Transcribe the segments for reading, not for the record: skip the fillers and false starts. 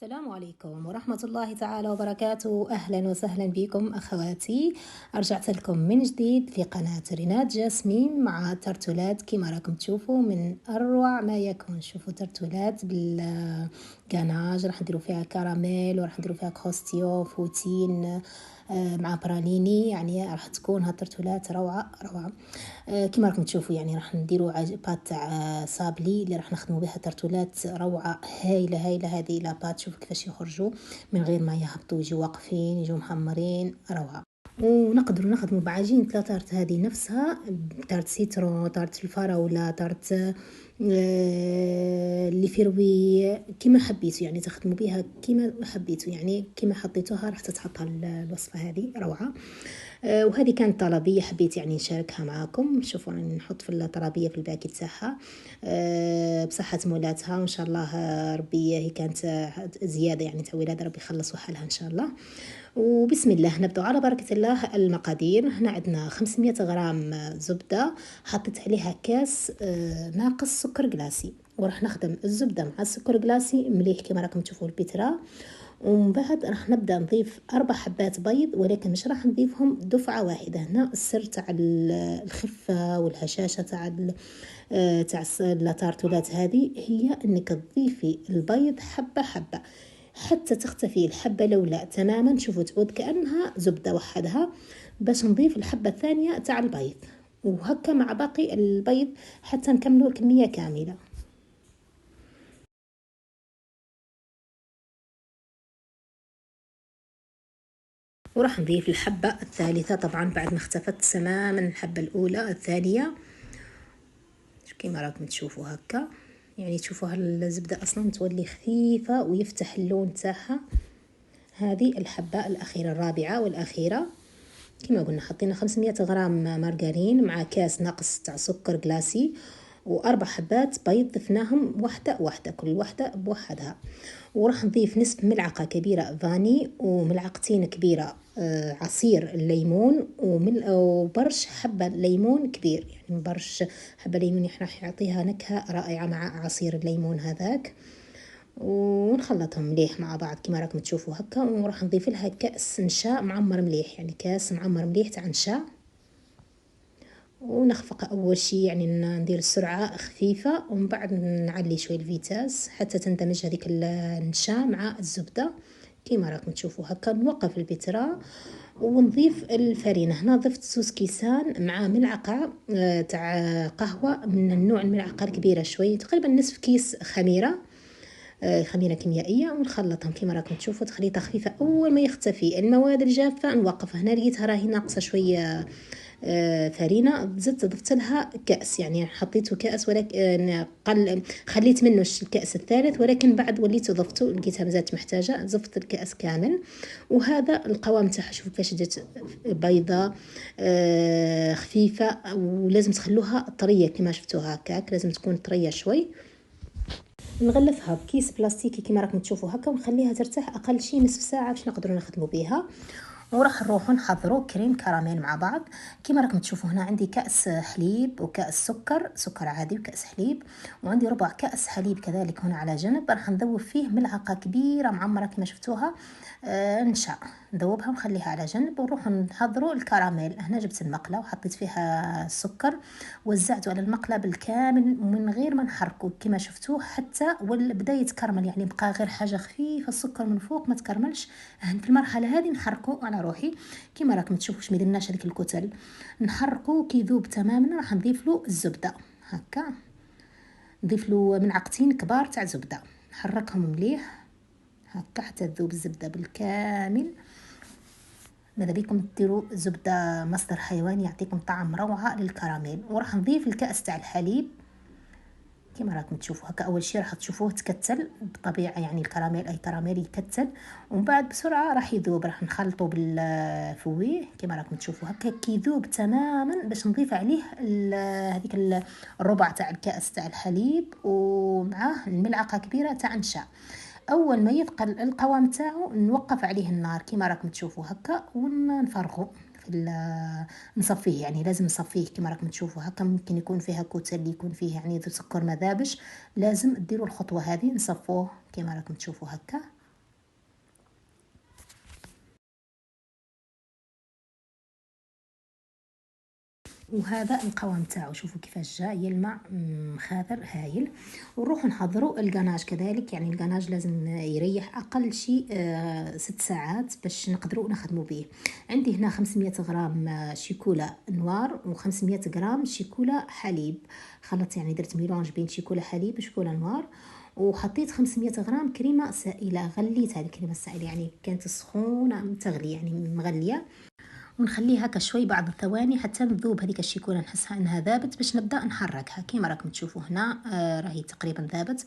السلام عليكم ورحمة الله تعالى وبركاته. أهلا وسهلا بكم أخواتي. رجعت لكم من جديد في قناة ريناد جاسمين مع ترتولات كما راكم تشوفوا من أروع ما يكون. شوفوا ترتولات بالجاناج، راح نديروا فيها كراميل وراح نديروا فيها كوستيو فوتين مع براليني، يعني راح تكون هالترتولات روعة روعة. كما راكم تشوفوا يعني راح نديروا بات تاع صابلي اللي راح نخدموا بها ترتولات روعه هايله هايله. هذه لا بات شوفوا كيفاش يخرجوا من غير ما يهبطوا، يجوا واقفين، يجوا محمرين روعه. ونقدروا نخدموا بعجينة لا تارت هذه نفسها، تارت سيترون، تارت الفراولة، تارت اللي فيروي كما حبيتوا، يعني تخدموا بها كما حبيتوا، يعني كما حطيتوها راح تتحط الوصفة هذه روعة. وهذه كانت طلبية حبيت يعني نشاركها معاكم. شوفوا راني نحط في الطلبية في الباكيت تاعها بصحة مولاتها، وإن شاء الله ربي هي كانت زيادة يعني تاع ولادة، ربي يخلصوا حالها إن شاء الله. وبسم الله نبدأ على بركة الله. المقادير هنا عندنا 500 غرام زبدة، حطيت عليها كاس ناقص سكر جلاسي، وراح نخدم الزبدة مع السكر جلاسي مليح كما راكم تشوفوا البترا. ومن بعد راح نبدا نضيف 4 حبات بيض، ولكن مش راح نضيفهم دفعه واحده. هنا السر تاع الخفه والهشاشه تاع التارتولات هذه هي انك تضيفي البيض حبه حبه حتى تختفي الحبه الاولى تماما. شوفوا تعود كانها زبده وحدها باش نضيف الحبه الثانيه تاع البيض، وهكا مع باقي البيض حتى نكملوا الكميه كامله. وراح نضيف الحبة الثالثة طبعا بعد ما اختفت تماما الحبة الأولى. الثانية كما راكم تشوفوا هكا، يعني تشوفوا الزبدة أصلا تولي خفيفة ويفتح اللون تاعها. هذه الحبة الأخيرة الرابعة والأخيرة. كما قلنا حطينا 500 غرام مارغرين مع كاس ناقص تاع سكر جلاسي، و4 حبات بيض ضفناهم وحده وحده، كل وحده بوحدها. وراح نضيف نصف ملعقه كبيره فاني، وملعقتين كبيره عصير الليمون، وبرش حبه ليمون كبير، يعني برش حبه ليمون راح يعطيها نكهه رائعه مع عصير الليمون هذاك. ونخلطهم مليح مع بعض كما راكم تشوفوا هكا. وراح نضيف لها كأس نشا معمر مليح، يعني كاس معمر مليح تاع نشا. ونخفق اول شي، يعني ندير السرعه خفيفه، ومن بعد نعلي شوي الفيتاس حتى تندمج هذيك النشا مع الزبده كما راكم تشوفوا هكا. نوقف البترا ونضيف الفرينه. هنا ضفت 2 كيسان مع ملعقه تاع قهوه من النوع الملعقه الكبيره شوي، تقريبا نصف كيس خميره، خميره كيميائيه. ونخلطهم كما راكم تشوفوا تخليطه خفيفه. اول ما يختفي المواد الجافه نوقف. هنا لقيتها راهي ناقصه شويه فرينه، زدت ضفت لها كاس، يعني حطيته كاس ولكن خليت منه الكاس الثالث، ولكن بعد وليت ضفته لقيتها مازالت محتاجه، ضفت الكاس كامل. وهذا القوام تاعها شوفوا كيفاش جات بيضه خفيفه. ولازم تخلوها طريه كما شفتوها هكاك، لازم تكون طريه شوي. نغلفها بكيس بلاستيكي كما راكم تشوفوا هكا، ونخليها ترتاح اقل شيء نصف ساعه باش نقدروا نخدموا بها. وراح نروحوا نحضروا كريم كراميل مع بعض. كما راكم تشوفوا هنا عندي كأس حليب وكأس سكر عادي وكأس حليب، وعندي ربع كأس حليب كذلك هنا على جنب. راح نذوب فيه ملعقة كبيرة معمرة كما شفتوها نشا، نذوبها ونخليها على جنب. ونروح نحضروا الكراميل. هنا جبت المقلة وحطيت فيها السكر، وزعته على المقلة بالكامل من غير ما نحركه كما شفتوه حتى بدا يتكرمل، يعني بقى غير حاجة خفيفة السكر من فوق ما تكرملش. في المرحلة هذه نحركه على روحي كما راكم تشوفوا، ما درناش هذيك الكتل، نحركه كي يذوب تماما. راح نضيف له الزبدة هكا، نضيف له ملعقتين كبار تاع زبدة، نحركهم مليح هكا حتى تذوب الزبدة بالكامل. ماذا بيكم ديروا زبدة مصدر حيواني يعطيكم طعم روعة للكراميل. وراح نضيف الكأس تاع الحليب كما راكم تشوفوا هكا. اول شيء راح تشوفوه تكتل بطبيعه، يعني الكراميل اي كراميل يكتل، ومن بعد بسرعه راح يذوب. راح نخلطه بالفويه كما راكم تشوفوا هكا كي يذوب تماما، باش نضيف عليه هذيك الربع تاع الكاس تاع الحليب ومعاه الملعقه كبيره تاع نشا. اول ما يثقل القوام تاعو نوقف عليه النار كما راكم تشوفوا هكا، ونفرغه نصفيه، يعني لازم نصفيه كما راكم تشوفوا هكا. ممكن يكون فيها كتل، يكون فيه يعني سكر ما ذابش، لازم ديروا الخطوه هذه نصفوه كما راكم تشوفوا هكا. وهذا القوام تاعو شوفوا كيفاش جا يلمع خاضر هايل. ونروح نحضروا القناج كذلك، يعني القناج لازم يريح اقل شيء 6 ساعات باش نقدروا نخدموا به. عندي هنا 500 غرام شيكولا نوار و500 غرام شيكولا حليب خلط، يعني درت ميلونج بين شيكولا حليب وشيكولا نوار. وحطيت 500 غرام كريمه سائله، غليت هذه الكريمه السائله يعني كانت سخونه تغلي يعني مغليه، ونخليها هكا شوي بعض الثواني حتى نذوب هذيك الشيكولا نحسها انها ذابت باش نبدا نحركها كيما راكم تشوفوا هنا. راهي تقريبا ذابت.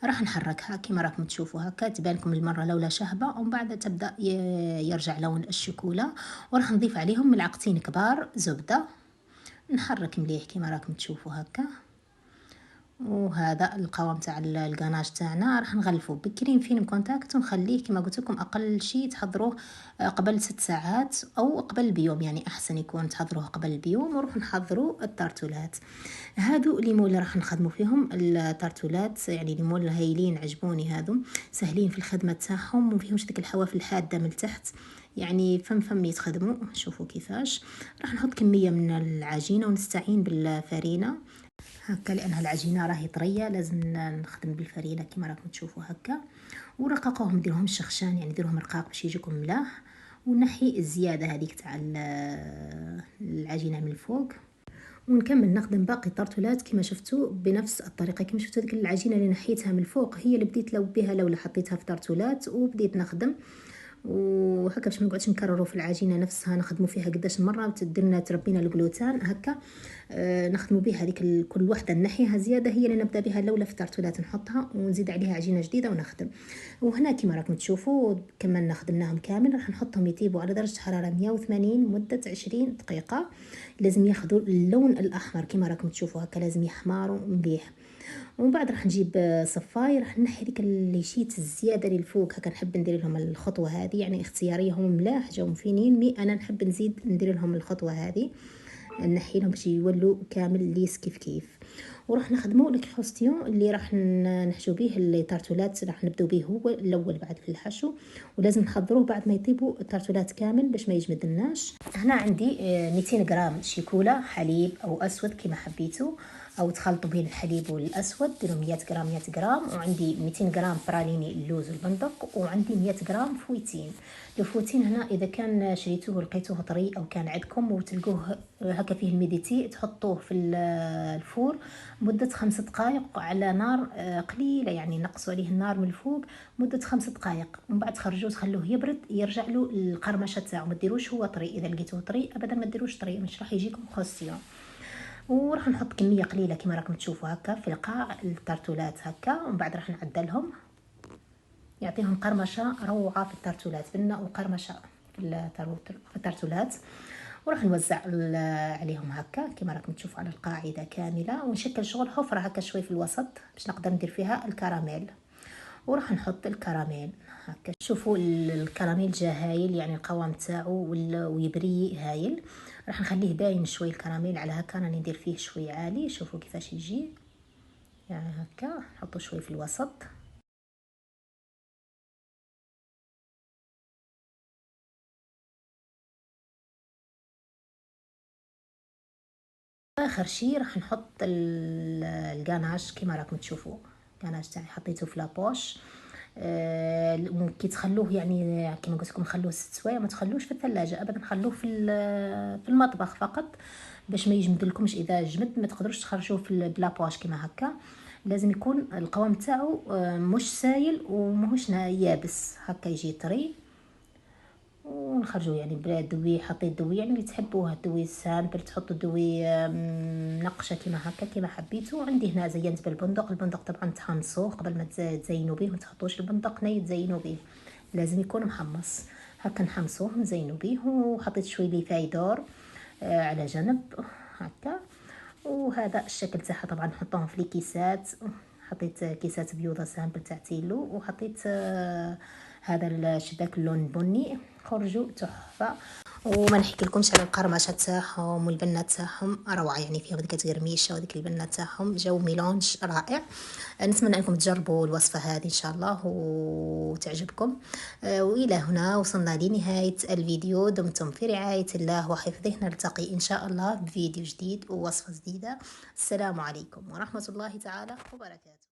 راح نحركها كيما راكم تشوفوا هكا، تبان لكم المره الاولى شهبه ومن بعد تبدا يرجع لون الشيكولا. وراح نضيف عليهم ملعقتين كبار زبده، نحرك مليح كيما راكم تشوفوا هكا. وهذا القوام تاع القناج تاعنا راح نغلفوه بكريم فيلم كونتاكت ونخليه كما قلت لكم اقل شيء تحضروه قبل 6 ساعات او قبل بيوم، يعني احسن يكون تحضروه قبل بيوم. ونروح نحضروا التارتولات. هادو لي مول راح نخدموا فيهم التارتولات، يعني لي مول هايلين عجبوني، هادو سهلين في الخدمه تاعهم وما فيهمش ديك الحواف الحاده من تحت، يعني فم يتخدموا. شوفوا كيفاش راح نحط كميه من العجينه ونستعين بالفارينه هكا لانها العجينه راهي طريه، لازم نخدم بالفرينه كما راكم تشوفوا هكا. ورققوهم نديرهم شخشان، يعني نديرهم رقاق باش يجيكم ملاح. ونحي الزياده هذيك تاع العجينه من الفوق. ونكمل نخدم باقي الطرطولات كما شفتوا بنفس الطريقه. كما شفتوا ديك العجينه اللي نحيتها من الفوق هي اللي بديت لو بها لولا حطيتها في طرطولات وبديت نخدم. وهكا باش ما نقعدش نكرروا في العجينه نفسها نخدموا فيها قداش مره تديرنا تربينا الجلوتان هكا. نخدموا بها هذيك كل وحده نحيها زياده هي اللي نبدا بها الاولى في التارتولات نحطها ونزيد عليها عجينه جديده ونخدم. وهنا كما راكم تشوفوا كمان خدمناهم كامل. راح نحطهم يطيبوا على درجه حراره 180 مده 20 دقيقه. لازم ياخذوا اللون الاحمر كما راكم تشوفوا هكا، لازم يحمروا مليح. ومن بعد راح نجيب صفاي، راح نحي ديك اللي شيت الزياده اللي الفوق هكا. نحب ندير لهم الخطوه هذه، يعني اختياريه هم ملاح جاو فينين، مي انا نحب نزيد ندير لهم الخطوه هذه نحي لهم باش يولوا كامل ليس كيف كيف. وراح نخدموا الكروستيون اللي راح نحشو به التارتولات، راح نبداو به هو الاول بعد في الحشو، ولازم نحضروه بعد ما يطيبوا التارتولات كامل باش ما يجمدلناش. هنا عندي 200 غرام شيكولا حليب او اسود كما حبيتوا، او تخلطوا بين الحليب والاسود ديروا 100 غرام 100 غرام. وعندي 200 غرام براليني اللوز والبندق، وعندي 100 غرام فويتين. الفويتين هنا اذا كان شريتوه لقيتوه طري او كان عندكم وتلقوه هكا فيه الميديتي تحطوه في الفور مده 5 دقائق على نار قليله، يعني نقصوا عليه النار من الفوق مده 5 دقائق. ومن بعد تخرجوه تخلوه يبرد يرجع له القرمشه تاعو. ما ديروش هو طري، اذا لقيتوه طري ابدا ما ديروش طري مش راح يجيكم خوستيون. وراح نحط كميه قليله كما راكم تشوفوا هكا في القاع التارتولات هكا. ومن بعد راح نعدلهم يعطيهم قرمشه روعه في التارتولات، بنه وقرمشه في التارتولات. وراح نوزع عليهم هكا كما راكم تشوفوا على القاعده كامله. ونشكل شغل حفره هكا شوي في الوسط باش نقدر ندير فيها الكراميل. وراح نحط الكراميل هكا. شوفوا الكراميل جا هايل، يعني القوام تاعو ويبري هايل. راح نخليه باين شوي الكراميل، على هكا راني ندير فيه شوي عالي. شوفوا كيفاش يجي، يعني هكا نحطو شوي في الوسط. اخر شي راح نحط الكاناش كما راكم تشوفوا. الكاناش تاعي حطيته في لابوش. كي تخلوه يعني كما قلت لكم خلوه 6 سوايع، ما تخلوش في الثلاجه ابدا، خلوه في المطبخ فقط باش ما يجمدلكمش. اذا جمد ما تقدروش تخرجوه في بلابوش كما هكا. لازم يكون القوام تاعو مش سايل وماهوش يابس هكا، يجي طري. ونخرجوا يعني بلا دوي. حطيت دوي يعني اللي تحبوه، دوي سامبل تحطوا دوي منقشه كما هكا كما حبيتوا. عندي هنا زينت بالبندق. البندق طبعا تحمصوه قبل ما تزينوا به، ما تحطوش البندق ني تزينوا به، لازم يكون محمص هكا. نحمصوه نزينوا به. وحطيت شوي لي فايدور على جنب هكا. وهذا الشكل تاعها طبعا نحطوهم في لي كيسات. حطيت كيسات بيوضه سامبل تاع تيلو، وحطيت هذا الشباك اللون بني خرجوا تحفه. وما نحكي لكمش على القرمشه تاعهم والبنه تاعهم روعه، يعني فيهم هذيك القرميشه وهذيك البنه تاعهم، جو ميلونج رائع. نتمنى انكم تجربوا الوصفه هذه ان شاء الله وتعجبكم. والى هنا وصلنا لنهايه الفيديو، دمتم في رعايه الله وحفظه، نلتقي ان شاء الله بفيديو جديد ووصفه جديده. السلام عليكم ورحمه الله تعالى وبركاته.